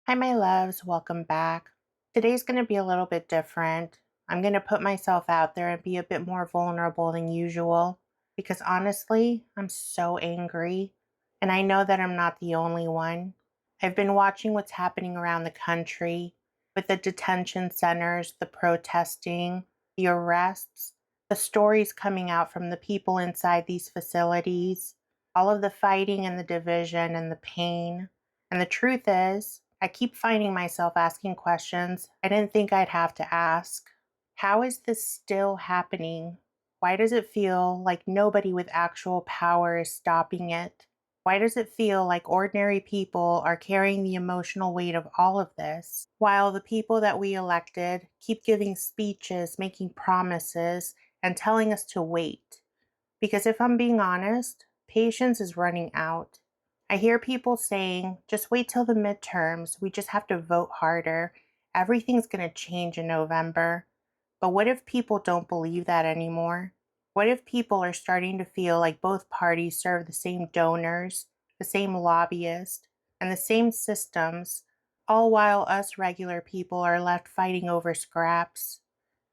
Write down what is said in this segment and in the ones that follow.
Hi, my loves. Welcome back. Today's going to be a little bit different. I'm going to put myself out there and be a bit more vulnerable than usual because honestly, I'm so angry. And I know that I'm not the only one. I've been watching what's happening around the country with the detention centers, the protesting, the arrests, the stories coming out from the people inside these facilities, all of the fighting and the division and the pain. And the truth is, I keep finding myself asking questions I didn't think I'd have to ask. How is this still happening? Why does it feel like nobody with actual power is stopping it? Why does it feel like ordinary people are carrying the emotional weight of all of this, while the people that we elected keep giving speeches, making promises, and telling us to wait? Because if I'm being honest, patience is running out. I hear people saying, just wait till the midterms. We just have to vote harder. Everything's going to change in November. But what if people don't believe that anymore? What if people are starting to feel like both parties serve the same donors, the same lobbyists, and the same systems, all while us regular people are left fighting over scraps?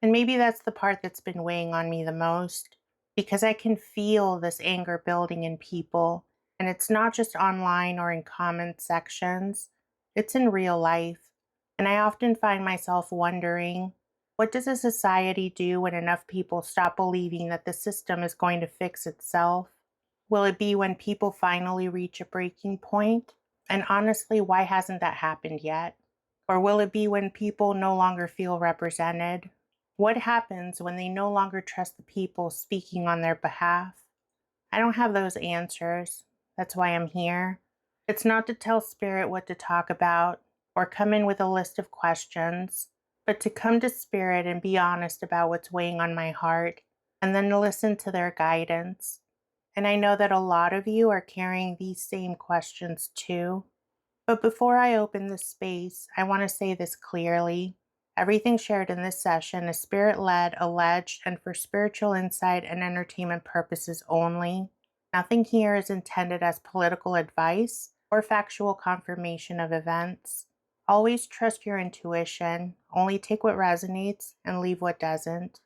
And maybe that's the part that's been weighing on me the most, because I can feel this anger building in people. And it's not just online or in comment sections, it's in real life. And I often find myself wondering, what does a society do when enough people stop believing that the system is going to fix itself? Will it be when people finally reach a breaking point? And honestly, why hasn't that happened yet? Or will it be when people no longer feel represented? What happens when they no longer trust the people speaking on their behalf? I don't have those answers. That's why I'm here. It's not to tell Spirit what to talk about or come in with a list of questions, but to come to Spirit and be honest about what's weighing on my heart and then listen to their guidance. And I know that a lot of you are carrying these same questions too. But before I open this space, I want to say this clearly. Everything shared in this session is spirit-led, alleged, and for spiritual insight and entertainment purposes only. Nothing here is intended as political advice or factual confirmation of events. Always trust your intuition. Only take what resonates and leave what doesn't.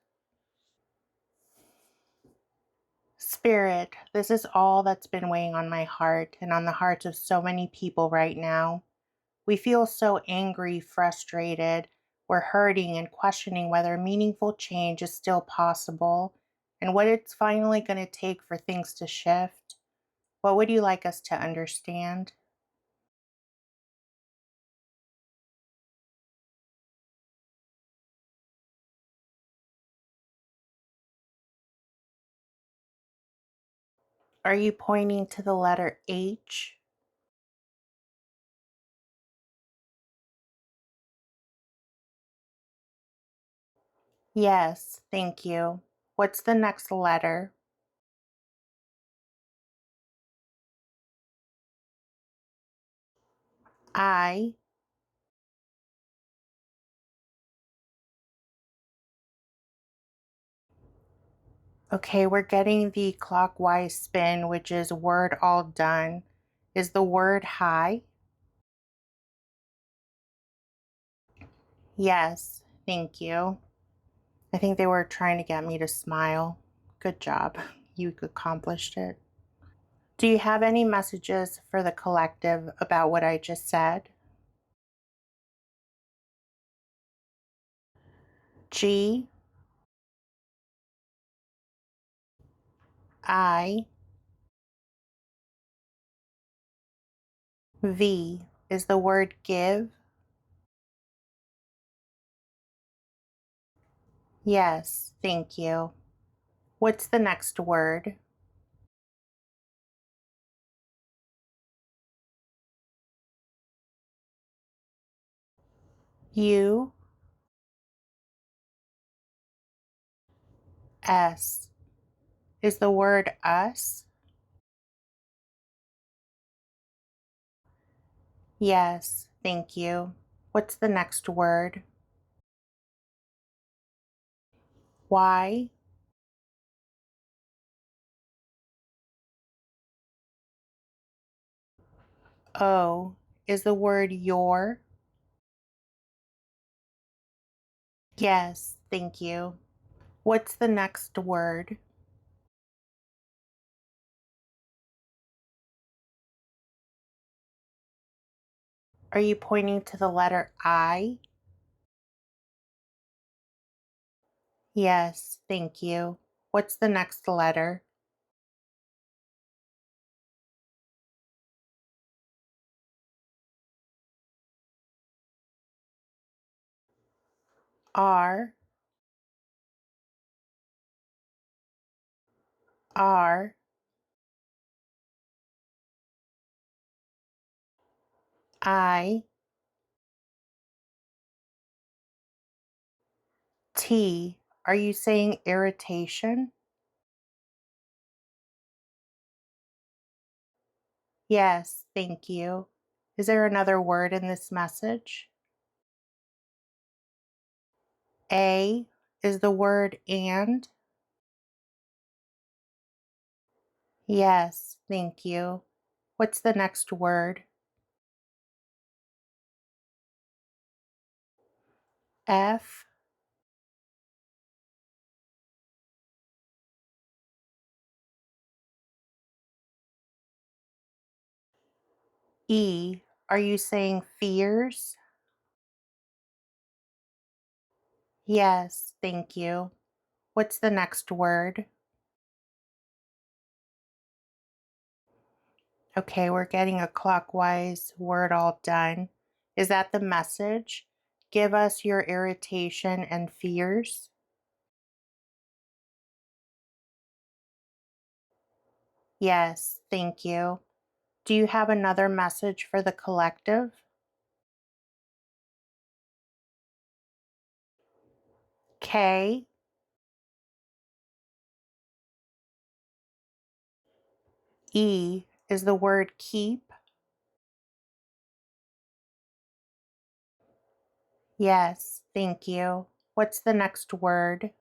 Spirit, this is all that's been weighing on my heart and on the hearts of so many people right now. We feel so angry, frustrated, we're hurting and questioning whether meaningful change is still possible and what it's finally going to take for things to shift. What would you like us to understand? Are you pointing to the letter H? Yes, thank you. What's the next letter? I. Okay, we're getting the clockwise spin, which is word all done. Is the word high? Yes, thank you. I think they were trying to get me to smile. Good job. You accomplished it. Do you have any messages for the collective about what I just said? G, I, V. Is the word give? Yes, thank you. What's the next word? U, S. Is the word us? Yes, thank you. What's the next word? Y, O. Is the word your? Yes, thank you. What's the next word? Are you pointing to the letter I? Yes, thank you. What's the next letter? R, R, I, T. Are you saying irritation? Yes, thank you. Is there another word in this message? A is the word and? Yes, thank you. What's the next word? F, E. Are you saying fears? Yes, thank you. What's the next word? Okay, we're getting a clockwise word all done. Is that the message? Give us your irritation and fears. Yes, thank you. Do you have another message for the collective? K, E is the word keep. Yes, thank you. What's the next word?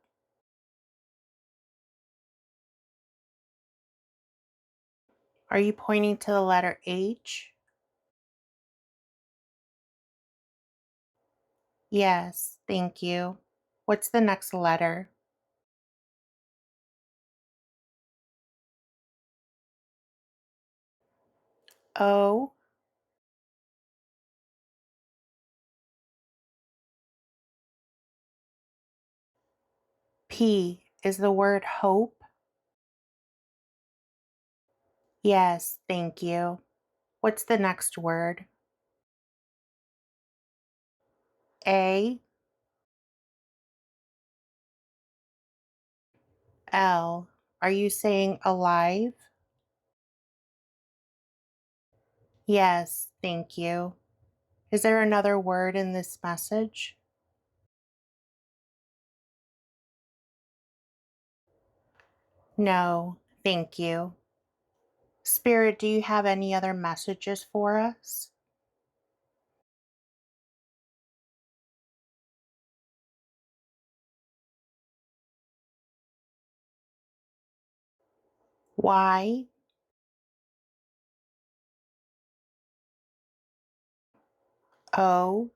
Are you pointing to the letter H? Yes, thank you. What's the next letter? O, P is the word hope. Yes, thank you. What's the next word? A, L. Are you saying alive? Yes, thank you. Is there another word in this message? No, thank you. Spirit, do you have any other messages for us? Y, O,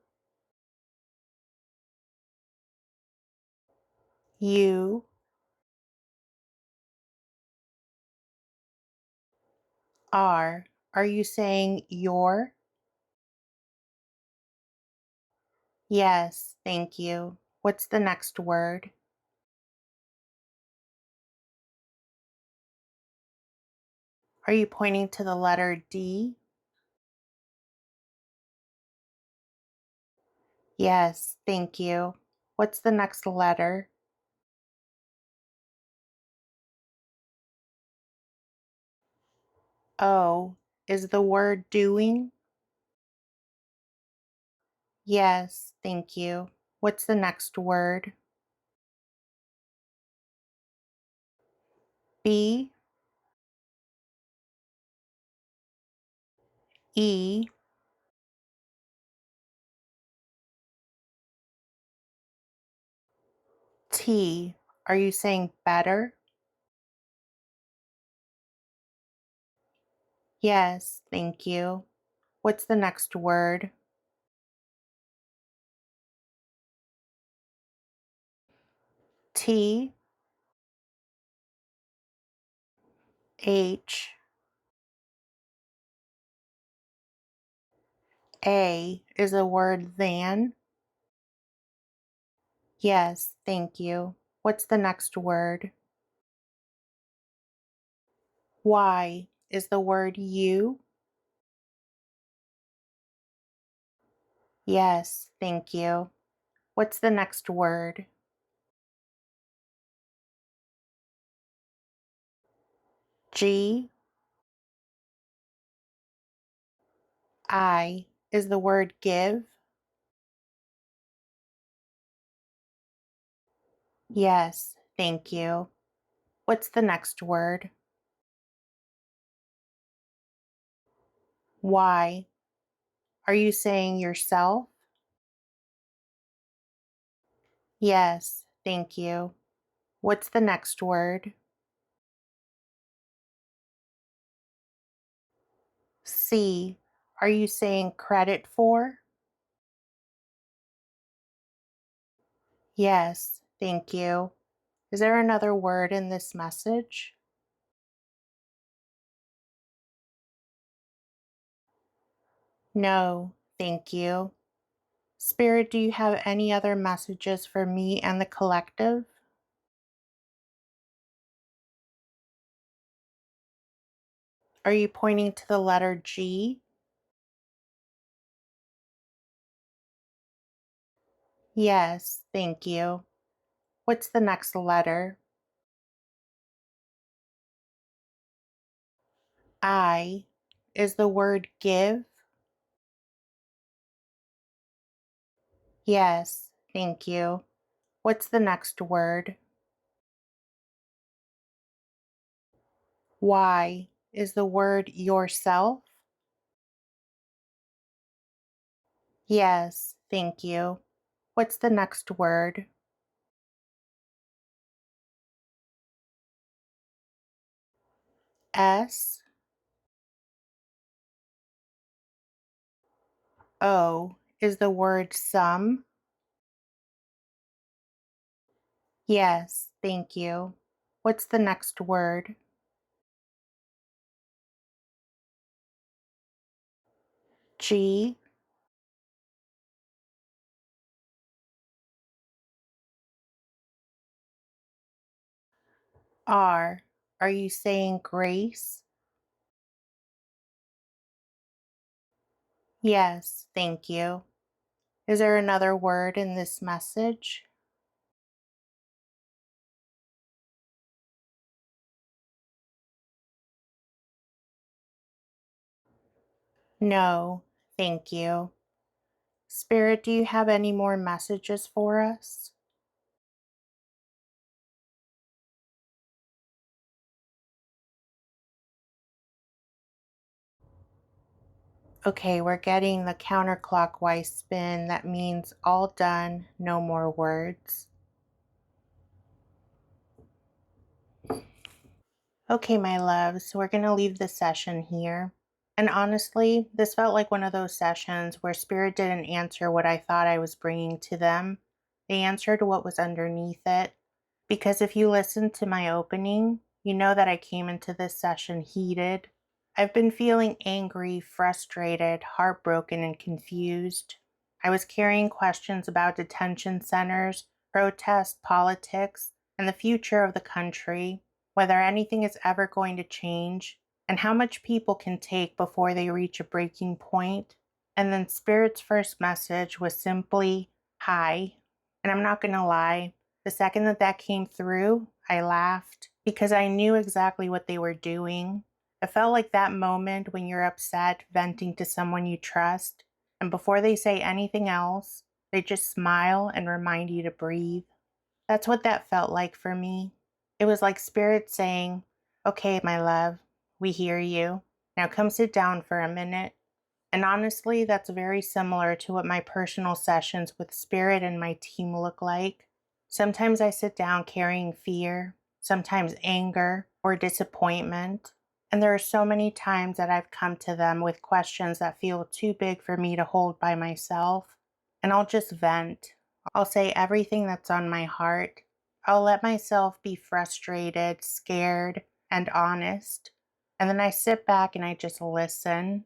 U, R. Are you saying your? Yes, thank you. What's the next word? Are you pointing to the letter D? Yes, thank you. What's the next letter? O. Is the word doing? Yes, thank you. What's the next word? B, E, T. Are you saying better? Yes, thank you. What's the next word? T, H, A is the word than. Yes, thank you. What's the next word? Y is the word you. Yes, thank you. What's the next word? G, I is the word give. Yes, thank you. What's the next word? Y. Are you saying yourself? Yes, thank you. What's the next word? C. Are you saying credit for? Yes, thank you. Is there another word in this message? No, thank you. Spirit, do you have any other messages for me and the collective? Are you pointing to the letter G? Yes, thank you. What's the next letter? I is the word give. Yes, thank you. What's the next word? Y is the word yourself. Yes, thank you. What's the next word? S. O is the word some. Yes, thank you. What's the next word? G. R. Are you saying grace? Yes, thank you. Is there another word in this message? No, thank you. Spirit, do you have any more messages for us? Okay, we're getting the counterclockwise spin. That means all done, no more words. Okay, my loves, so we're going to leave the session here. And honestly, this felt like one of those sessions where Spirit didn't answer what I thought I was bringing to them. They answered what was underneath it. Because if you listened to my opening, you know that I came into this session heated. I've been feeling angry, frustrated, heartbroken, and confused. I was carrying questions about detention centers, protests, politics, and the future of the country, whether anything is ever going to change, and how much people can take before they reach a breaking point. And then Spirit's first message was simply, hi. And I'm not going to lie, the second that came through, I laughed because I knew exactly what they were doing. It felt like that moment when you're upset, venting to someone you trust, and before they say anything else, they just smile and remind you to breathe. That's what that felt like for me. It was like Spirit saying, okay, my love, we hear you. Now come sit down for a minute. And honestly, that's very similar to what my personal sessions with Spirit and my team look like. Sometimes I sit down carrying fear, sometimes anger or disappointment. And there are so many times that I've come to them with questions that feel too big for me to hold by myself. And I'll just vent. I'll say everything that's on my heart. I'll let myself be frustrated, scared, and honest. And then I sit back and I just listen.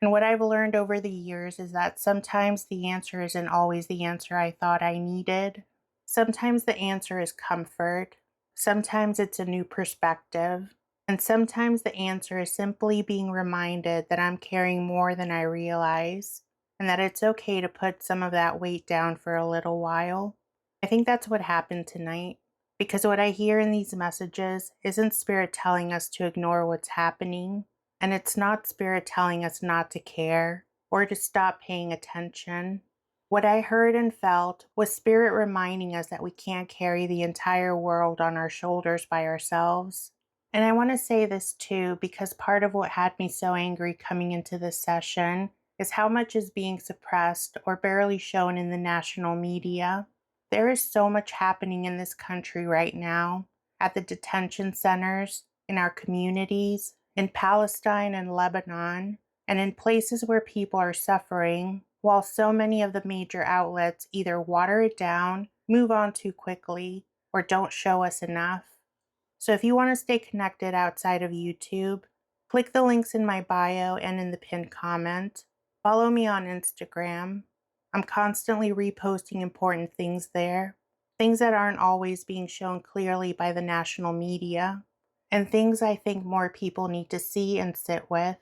And what I've learned over the years is that sometimes the answer isn't always the answer I thought I needed. Sometimes the answer is comfort. Sometimes it's a new perspective. And sometimes the answer is simply being reminded that I'm carrying more than I realize and that it's okay to put some of that weight down for a little while. I think that's what happened tonight because what I hear in these messages isn't spirit telling us to ignore what's happening, and it's not spirit telling us not to care or to stop paying attention. What I heard and felt was spirit reminding us that we can't carry the entire world on our shoulders by ourselves. And I want to say this too, because part of what had me so angry coming into this session is how much is being suppressed or barely shown in the national media. There is so much happening in this country right now, at the detention centers, in our communities, in Palestine and Lebanon, and in places where people are suffering, while so many of the major outlets either water it down, move on too quickly, or don't show us enough. So if you want to stay connected outside of YouTube, click the links in my bio and in the pinned comment. Follow me on Instagram. I'm constantly reposting important things there, things that aren't always being shown clearly by the national media, and things I think more people need to see and sit with.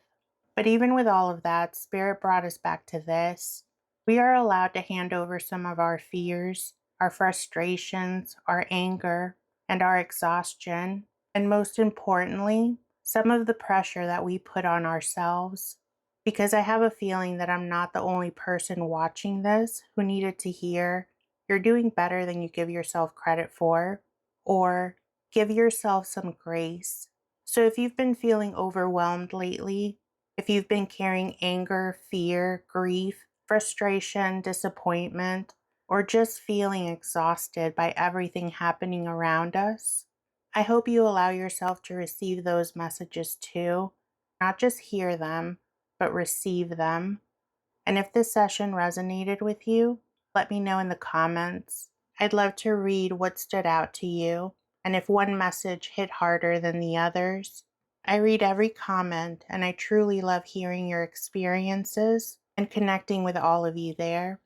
But even with all of that, Spirit brought us back to this. We are allowed to hand over some of our fears, our frustrations, our anger, and our exhaustion, and most importantly, some of the pressure that we put on ourselves. Because I have a feeling that I'm not the only person watching this who needed to hear, "You're doing better than you give yourself credit for," or "Give yourself some grace." So if you've been feeling overwhelmed lately, if you've been carrying anger, fear, grief, frustration, disappointment, or just feeling exhausted by everything happening around us, I hope you allow yourself to receive those messages too, not just hear them, but receive them. And if this session resonated with you, let me know in the comments. I'd love to read what stood out to you, and if one message hit harder than the others. I read every comment, and I truly love hearing your experiences and connecting with all of you there.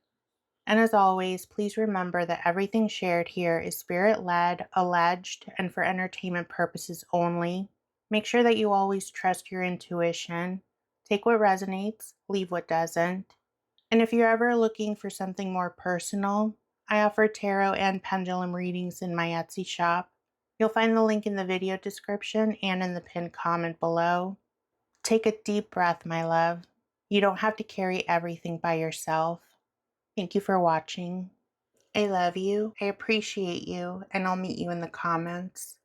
And as always, please remember that everything shared here is spirit-led, alleged, and for entertainment purposes only. Make sure that you always trust your intuition. Take what resonates, leave what doesn't. And if you're ever looking for something more personal, I offer tarot and pendulum readings in my Etsy shop. You'll find the link in the video description and in the pinned comment below. Take a deep breath, my love. You don't have to carry everything by yourself. Thank you for watching. I love you, I appreciate you, and I'll meet you in the comments.